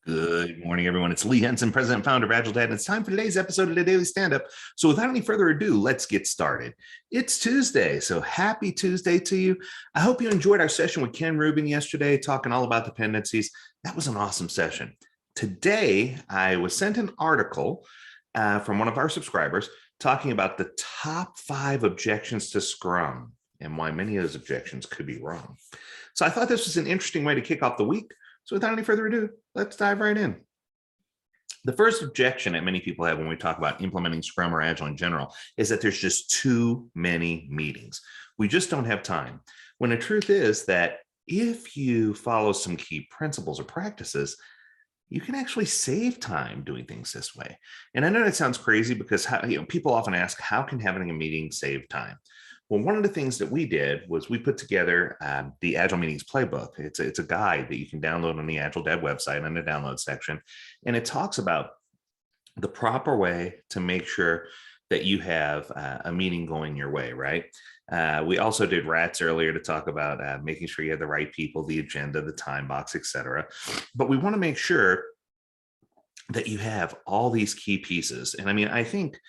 Good morning, everyone. It's Lee Henson, President and Founder of AgileDad, and it's time for today's episode of the Daily Standup. So without any further ado, let's get started. It's Tuesday, so happy Tuesday to you. I hope you enjoyed our session with Ken Rubin yesterday, talking all about dependencies. That was an awesome session. Today, I was sent an article from one of our subscribers talking about the top 5 objections to Scrum and why many of those objections could be wrong. So I thought this was an interesting way to kick off the week. So without any further ado, let's dive right in. The first objection that many people have when we talk about implementing Scrum or Agile in general is that there's just too many meetings. We just don't have time. When the truth is that if you follow some key principles or practices, you can actually save time doing things this way. And I know that sounds crazy because people often ask, how can having a meeting save time? Well, one of the things that we did was we put together the Agile Meetings Playbook. It's a guide that you can download on the AgileDad website in the download section. And it talks about the proper way to make sure that you have a meeting going your way, right? We also did RATs earlier to talk about making sure you have the right people, the agenda, the time box, etc. But we want to make sure that you have all these key pieces. And I mean, I think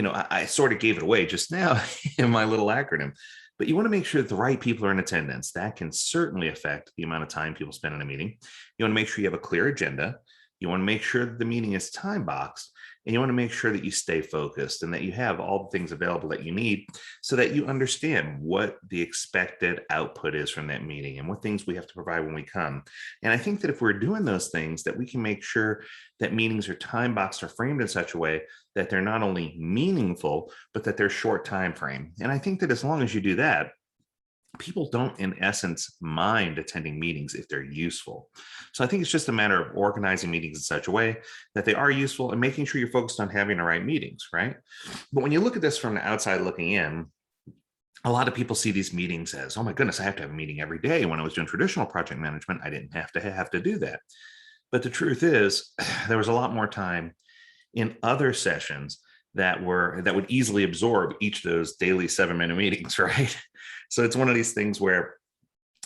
I sort of gave it away just now in my little acronym, but you want to make sure that the right people are in attendance. That can certainly affect the amount of time people spend in a meeting. You want to make sure you have a clear agenda. You want to make sure that the meeting is time boxed, and you want to make sure that you stay focused and that you have all the things available that you need so that you understand what the expected output is from that meeting and what things we have to provide when we come. And I think that if we're doing those things, that we can make sure that meetings are time boxed or framed in such a way that they're not only meaningful, but that they're short time frame. And I think that as long as you do that, people don't, in essence, mind attending meetings if they're useful. So I think it's just a matter of organizing meetings in such a way that they are useful and making sure you're focused on having the right meetings, right? But when you look at this from the outside looking in, a lot of people see these meetings as, oh my goodness, I have to have a meeting every day. When I was doing traditional project management, I didn't have to do that. But the truth is, there was a lot more time in other sessions that would easily absorb each of those daily 7-minute meetings, right? So it's one of these things where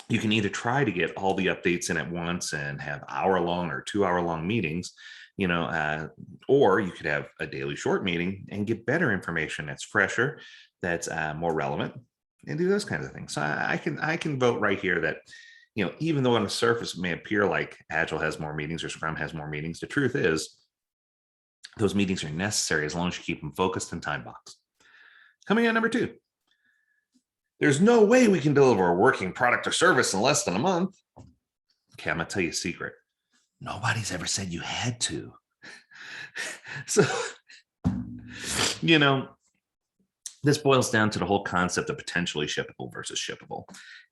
you can either try to get all the updates in at once and have hour-long or 2-hour-long meetings, or you could have a daily short meeting and get better information that's fresher, that's more relevant, and do those kinds of things. So I can vote right here that, even though on the surface it may appear like Agile has more meetings or Scrum has more meetings, the truth is those meetings are necessary as long as you keep them focused and time boxed. Coming in number 2. There's no way we can deliver a working product or service in less than a month. Okay, I'm going to tell you a secret. Nobody's ever said you had to. So, this boils down to the whole concept of potentially shippable versus shippable.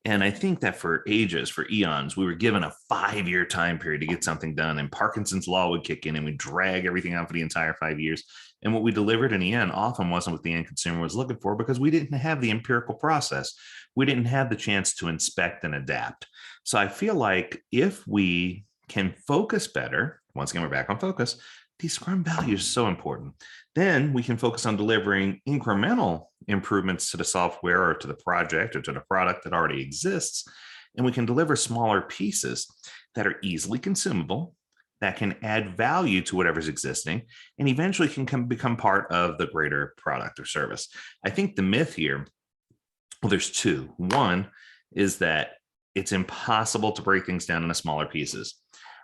And I think that for ages, for eons, we were given a 5-year time period to get something done, and Parkinson's law would kick in and we'd drag everything out for the entire 5 years. And what we delivered in the end often wasn't what the end consumer was looking for because we didn't have the empirical process. We didn't have the chance to inspect and adapt. So I feel like if we can focus better, once again, we're back on focus, these Scrum values are so important. Then we can focus on delivering incremental improvements to the software or to the project or to the product that already exists. And we can deliver smaller pieces that are easily consumable, that can add value to whatever's existing, and eventually can become part of the greater product or service. I think the myth here, well, there's 2. One is that it's impossible to break things down into smaller pieces.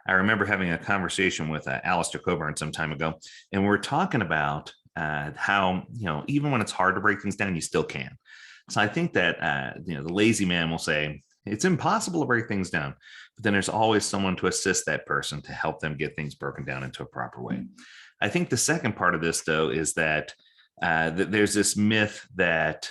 I remember having a conversation with Alistair Coburn some time ago, and we were talking about how, even when it's hard to break things down, you still can. So I think that, the lazy man will say, it's impossible to break things down, but then there's always someone to assist that person to help them get things broken down into a proper way. I think the second part of this, though, is that there's this myth that,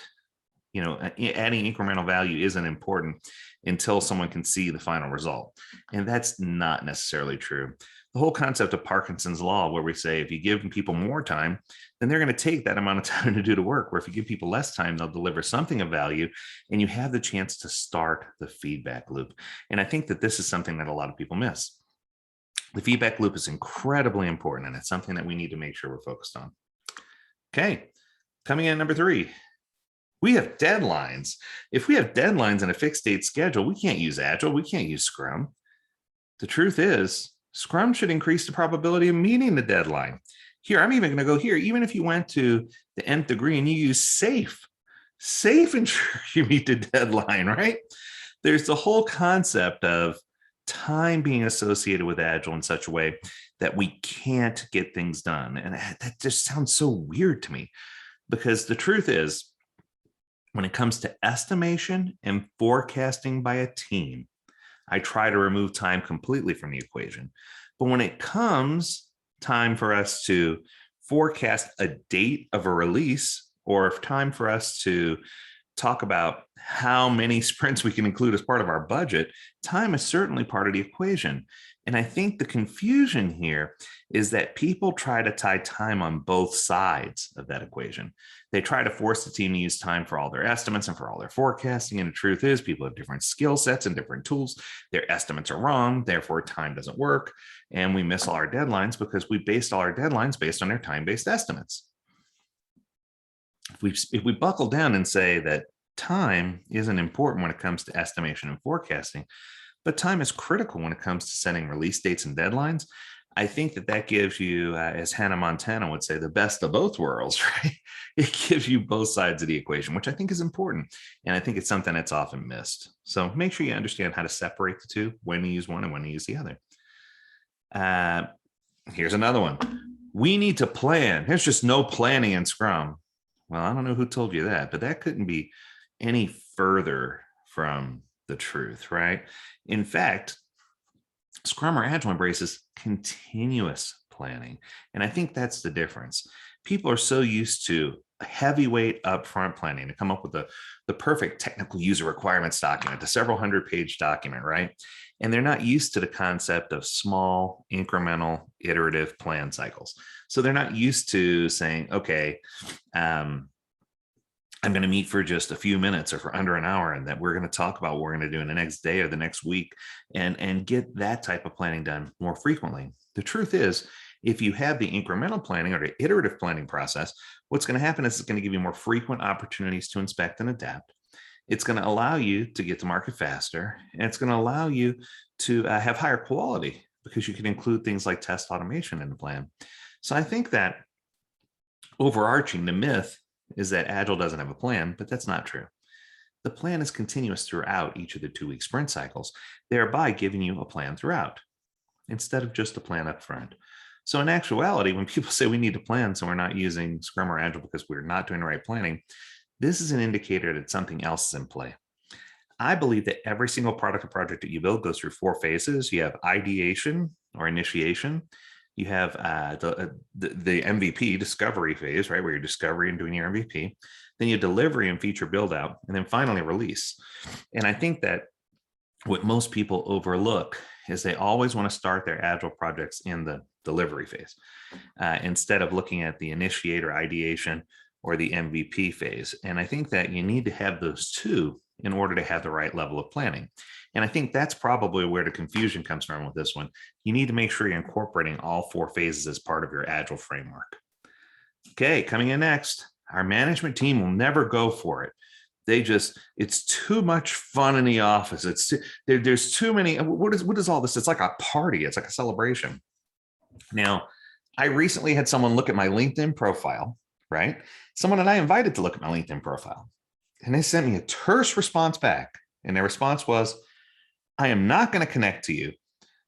adding incremental value isn't important until someone can see the final result. And that's not necessarily true. The whole concept of Parkinson's law, where we say, if you give people more time, then they're going to take that amount of time to do the work. Where if you give people less time, they'll deliver something of value, and you have the chance to start the feedback loop. And I think that this is something that a lot of people miss. The feedback loop is incredibly important, and it's something that we need to make sure we're focused on. Okay, coming in number 3. We have deadlines. If we have deadlines and a fixed date schedule, we can't use Agile. We can't use Scrum. The truth is, Scrum should increase the probability of meeting the deadline. Here, I'm even going to go here. Even if you went to the nth degree and you use safe ensures you meet the deadline, right? There's the whole concept of time being associated with Agile in such a way that we can't get things done. And that just sounds so weird to me, because the truth is, when it comes to estimation and forecasting by a team, I try to remove time completely from the equation. But when it comes time for us to forecast a date of a release, or if time for us to talk about how many sprints we can include as part of our budget, time is certainly part of the equation. And I think the confusion here is that people try to tie time on both sides of that equation. They try to force the team to use time for all their estimates and for all their forecasting. And the truth is, people have different skill sets and different tools. Their estimates are wrong, therefore time doesn't work. And we miss all our deadlines because we based all our deadlines based on their time-based estimates. If we buckle down and say that time isn't important when it comes to estimation and forecasting, but time is critical when it comes to setting release dates and deadlines, I think that gives you, as Hannah Montana would say, the best of both worlds, right? It gives you both sides of the equation, which I think is important. And I think it's something that's often missed. So make sure you understand how to separate the two, when to use one and when to use the other. Here's another one. We need to plan. There's just no planning in Scrum. Well, I don't know who told you that, but that couldn't be any further from the truth, right? In fact, Scrum or Agile embraces continuous planning. And I think that's the difference. People are so used to heavyweight upfront planning to come up with the perfect technical user requirements document, the several hundred-page document, right? And they're not used to the concept of small, incremental, iterative plan cycles. So they're not used to saying, okay, I'm going to meet for just a few minutes or for under an hour, and that we're going to talk about what we're going to do in the next day or the next week, and get that type of planning done more frequently. The truth is, if you have the incremental planning or the iterative planning process, what's going to happen is it's going to give you more frequent opportunities to inspect and adapt. It's going to allow you to get to market faster, and it's going to allow you to have higher quality because you can include things like test automation in the plan. So I think that overarching, the myth is that Agile doesn't have a plan, but that's not true. The plan is continuous throughout each of the 2-week sprint cycles, thereby giving you a plan throughout instead of just a plan up front. So in actuality, when people say we need to plan, so we're not using Scrum or Agile because we're not doing the right planning, this is an indicator that something else is in play. I believe that every single product or project that you build goes through 4 phases. You have ideation or initiation. You have the MVP, discovery phase, right, where you're discovering and doing your MVP. Then you have delivery and feature build out, and then finally release. And I think that what most people overlook is they always want to start their Agile projects in the delivery phase instead of looking at the initiate or ideation or the MVP phase. And I think that you need to have those two in order to have the right level of planning. And I think that's probably where the confusion comes from with this one. You need to make sure you're incorporating all 4 phases as part of your Agile framework. Okay, coming in next, our management team will never go for it. It's too much fun in the office. There's too many. What is all this? It's like a party. It's like a celebration. Now, I recently had someone look at my LinkedIn profile, right? Someone that I invited to look at my LinkedIn profile. And they sent me a terse response back. And their response was, I am not going to connect to you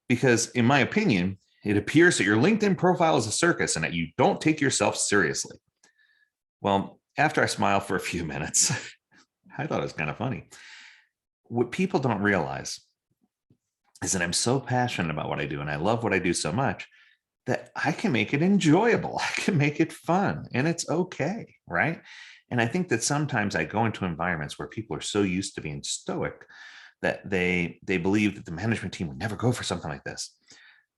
because, in my opinion, it appears that your LinkedIn profile is a circus and that you don't take yourself seriously. Well, after I smiled for a few minutes, I thought it was kind of funny. What people don't realize is that I'm so passionate about what I do and I love what I do so much that I can make it enjoyable. I can make it fun, and it's okay, right? And I think that sometimes I go into environments where people are so used to being stoic that they believe that the management team would never go for something like this.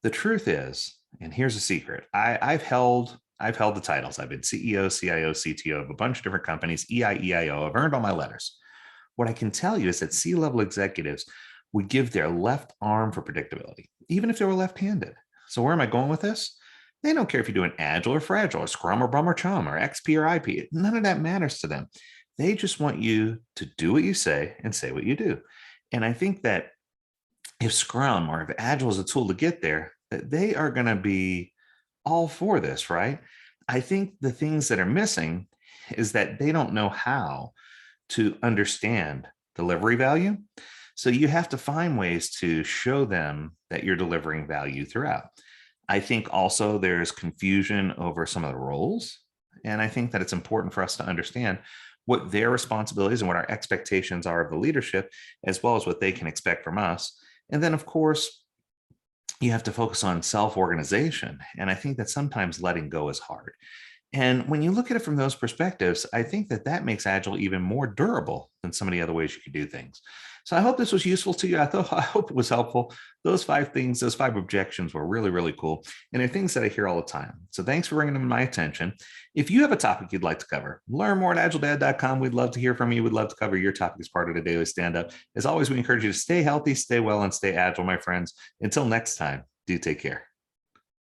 The truth is, and here's a secret, I've held the titles. I've been CEO, CIO, CTO of a bunch of different companies, EIO. I've earned all my letters. What I can tell you is that C-level executives would give their left arm for predictability, even if they were left-handed. So where am I going with this? They don't care if you do an Agile or Fragile or Scrum or Bum or Chum or XP or IP. None of that matters to them. They just want you to do what you say and say what you do. And I think that if Scrum or if Agile is a tool to get there, that they are going to be all for this, right? I think the things that are missing is that they don't know how to understand delivery value. So you have to find ways to show them that you're delivering value throughout. I think also there's confusion over some of the roles. And I think that it's important for us to understand what their responsibilities and what our expectations are of the leadership, as well as what they can expect from us. And then, of course, you have to focus on self-organization. And I think that sometimes letting go is hard. And when you look at it from those perspectives, I think that that makes Agile even more durable than some of the other ways you could do things. So I hope this was useful to you. I hope it was helpful. Those 5 things, those 5 objections were really, really cool. And they're things that I hear all the time. So thanks for bringing them to my attention. If you have a topic you'd like to cover, learn more at agiledad.com. We'd love to hear from you. We'd love to cover your topic as part of the daily stand-up. As always, we encourage you to stay healthy, stay well, and stay agile, my friends. Until next time, do take care.